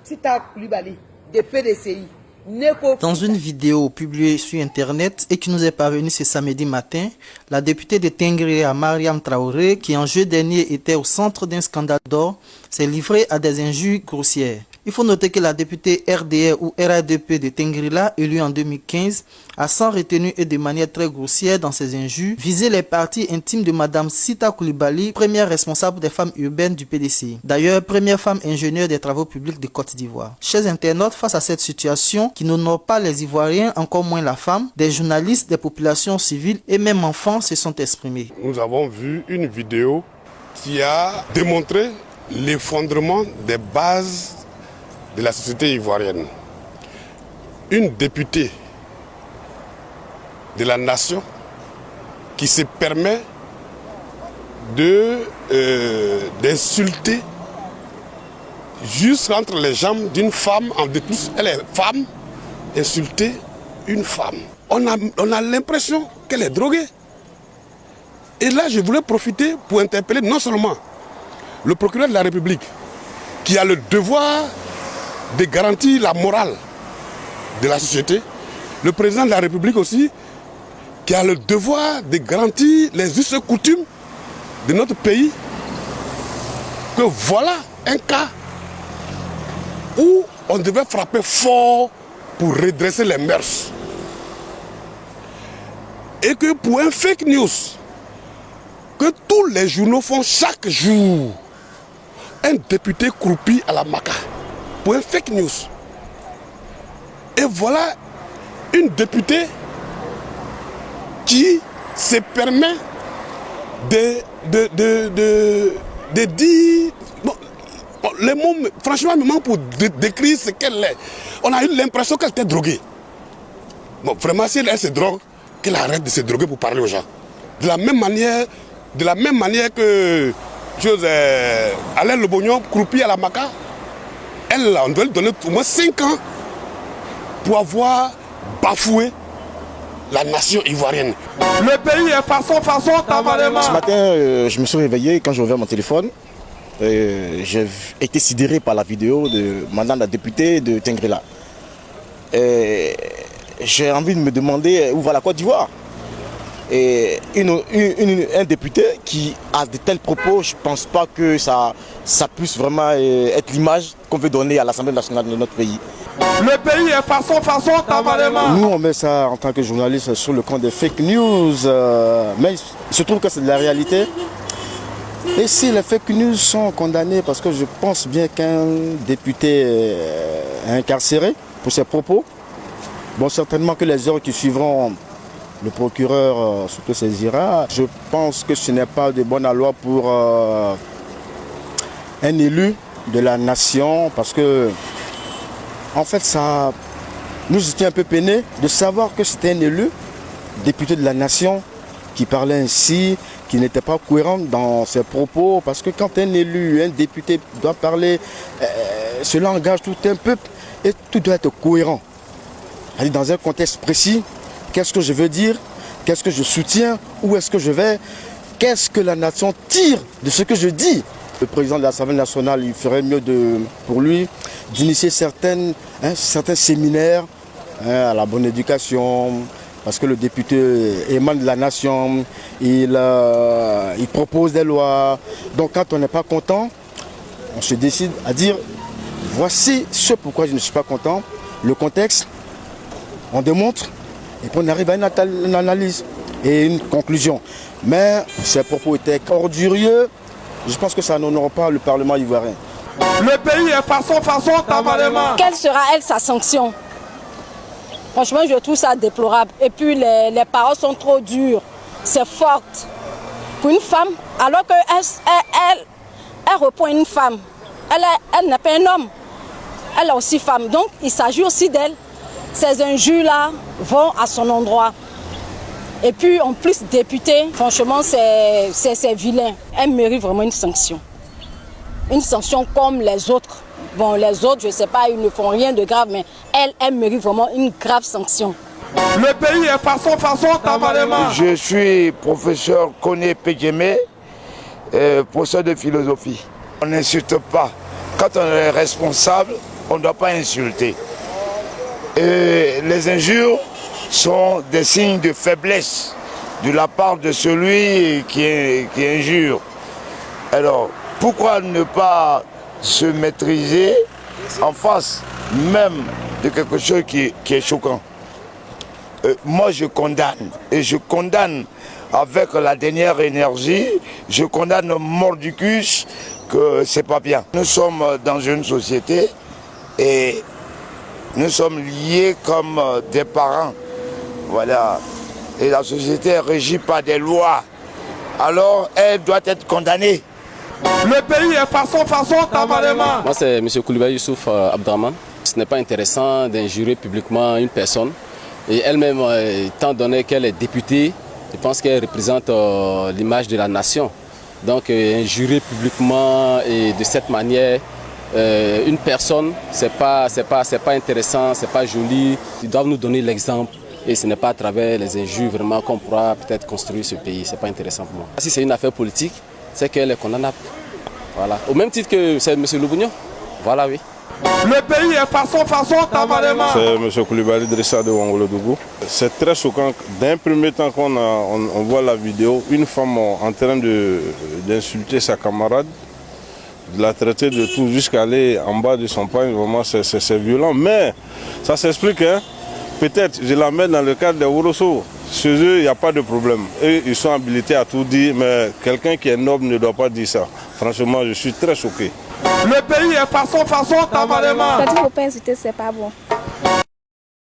Sita Coulibaly, de PDCI. Dans une vidéo publiée sur Internet et qui nous est parvenue ce samedi matin, la députée de Tengrila, Mariam Traoré, qui en juillet dernier était au centre d'un scandale d'or, s'est livrée à des injures grossières. Il faut noter que la députée RDR ou RADP de Tengrila, élue en 2015, a sans retenue et de manière très grossière dans ses injures, visé les parties intimes de Madame Sita Coulibaly, première responsable des femmes urbaines du PDCI. D'ailleurs, première femme ingénieure des travaux publics de Côte d'Ivoire. Chers internautes, face à cette situation qui n'honore pas les Ivoiriens, encore moins la femme, des journalistes, des populations civiles et même enfants se sont exprimés. Nous avons vu une vidéo qui a démontré l'effondrement des bases de la société ivoirienne. Une députée de la nation qui se permet d'insulter juste entre les jambes d'une femme, en de plus, elle est femme, insulter une femme. On a l'impression qu'elle est droguée. Et là, je voulais profiter pour interpeller non seulement le procureur de la République, qui a le devoir de garantir la morale de la société, le président de la République aussi, qui a le devoir de garantir les us et coutumes de notre pays, que voilà un cas où on devait frapper fort pour redresser les mœurs. Et que pour un fake news que tous les journaux font chaque jour, un député croupi à la maca, pour un fake news. Et voilà une députée qui se permet de dire... Bon, les mots, franchement, même pour décrire ce qu'elle est, on a eu l'impression qu'elle était droguée. Bon, vraiment, si elle se drogue, qu'elle arrête de se droguer pour parler aux gens. De la même manière que Alain Lebognon, croupi à la maca, elle, on doit lui donner au moins 5 ans pour avoir bafoué la nation ivoirienne. Le pays est façon, tabalément. Ce matin, je me suis réveillé quand j'ai ouvert mon téléphone. J'ai été sidéré par la vidéo de madame la députée de Tengrila. J'ai envie de me demander où va la Côte d'Ivoire. Et un député qui a de tels propos, je ne pense pas que ça puisse vraiment être l'image qu'on veut donner à l'Assemblée nationale de notre pays. Le pays est façon, tabalément. Nous, on met ça en tant que journaliste sur le compte des fake news, mais il se trouve que c'est de la réalité. Et si les fake news sont condamnés, parce que je pense bien qu'un député est incarcéré pour ses propos, bon, certainement que les heures qui suivront, le procureur surtout saisira. Je pense que ce n'est pas de bonne loi pour un élu de la nation, parce que, en fait, ça nous était un peu peiné de savoir que c'était un élu, député de la nation, qui parlait ainsi, qui n'était pas cohérent dans ses propos, parce que quand un élu, un député doit parler, cela engage tout un peuple et tout doit être cohérent. Dans un contexte précis, qu'est-ce que je veux dire, qu'est-ce que je soutiens, où est-ce que je vais, qu'est-ce que la nation tire de ce que je dis. Le président de l'Assemblée nationale, il ferait mieux pour lui d'initier certains séminaires à la bonne éducation, parce que le député émane de la nation, il propose des lois. Donc quand on n'est pas content, on se décide à dire voici ce pourquoi je ne suis pas content, le contexte, on démontre, et puis on arrive à une analyse et une conclusion. Mais ces propos étaient ordurieux, je pense que ça n'honore pas le Parlement ivoirien. Le pays est façon, tabalément. Quelle sera, elle, sa sanction? Franchement, je trouve ça déplorable. Et puis, les paroles sont trop dures. C'est fort. Pour une femme, alors qu'elle reprend une femme. Elle n'est pas un homme. Elle est aussi femme. Donc, il s'agit aussi d'elle. Ces injures-là vont à son endroit. Et puis, en plus, député, franchement, c'est vilain. Elle mérite vraiment une sanction. Une sanction comme les autres. Bon, les autres, je ne sais pas, ils ne font rien de grave, mais elle mérite vraiment une grave sanction. Le pays est façon, tabalément. Je suis professeur Koné Pédjemé, professeur de philosophie. On n'insulte pas. Quand on est responsable, on ne doit pas insulter. Et les injures sont des signes de faiblesse de la part de celui qui injure. Alors, pourquoi ne pas se maîtriser en face même de quelque chose qui est choquant? Moi, je condamne, et je condamne avec la dernière énergie, je condamne mordicus que c'est pas bien. Nous sommes dans une société et nous sommes liés comme des parents. Voilà. Et la société est régie par des lois. Alors, elle doit être condamnée. Le pays est façon Tamarema. Moi, c'est M. Koulibaly Youssouf Abdraman. Ce n'est pas intéressant d'injurer publiquement une personne. Et elle-même, étant donné qu'elle est députée, je pense qu'elle représente l'image de la nation. Donc, injurer publiquement et de cette manière une personne, c'est pas intéressant, c'est pas joli. Ils doivent nous donner l'exemple. Et ce n'est pas à travers les injures vraiment qu'on pourra peut-être construire ce pays. Ce n'est pas intéressant pour moi. Si c'est une affaire politique, c'est qu'elle est condamnable. Voilà. Au même titre que c'est M. Loubouignon. Voilà, oui. Le pays est façon Tamarema. C'est M. Koulibaly Drissa de Wangolodougou. C'est très choquant. D'un premier temps qu'on voit la vidéo, une femme en train d'insulter sa camarade, de la traiter de tout jusqu'à aller en bas de son pain. Vraiment, c'est violent. Mais ça s'explique, hein. Peut-être, je la mets dans le cadre des Woroso. Chez eux, il n'y a pas de problème. Eux, ils sont habilités à tout dire, mais quelqu'un qui est noble ne doit pas dire ça. Franchement, je suis très choqué. Le pays est façon Tamarema. Quand il ne faut pas insulter, c'est pas bon.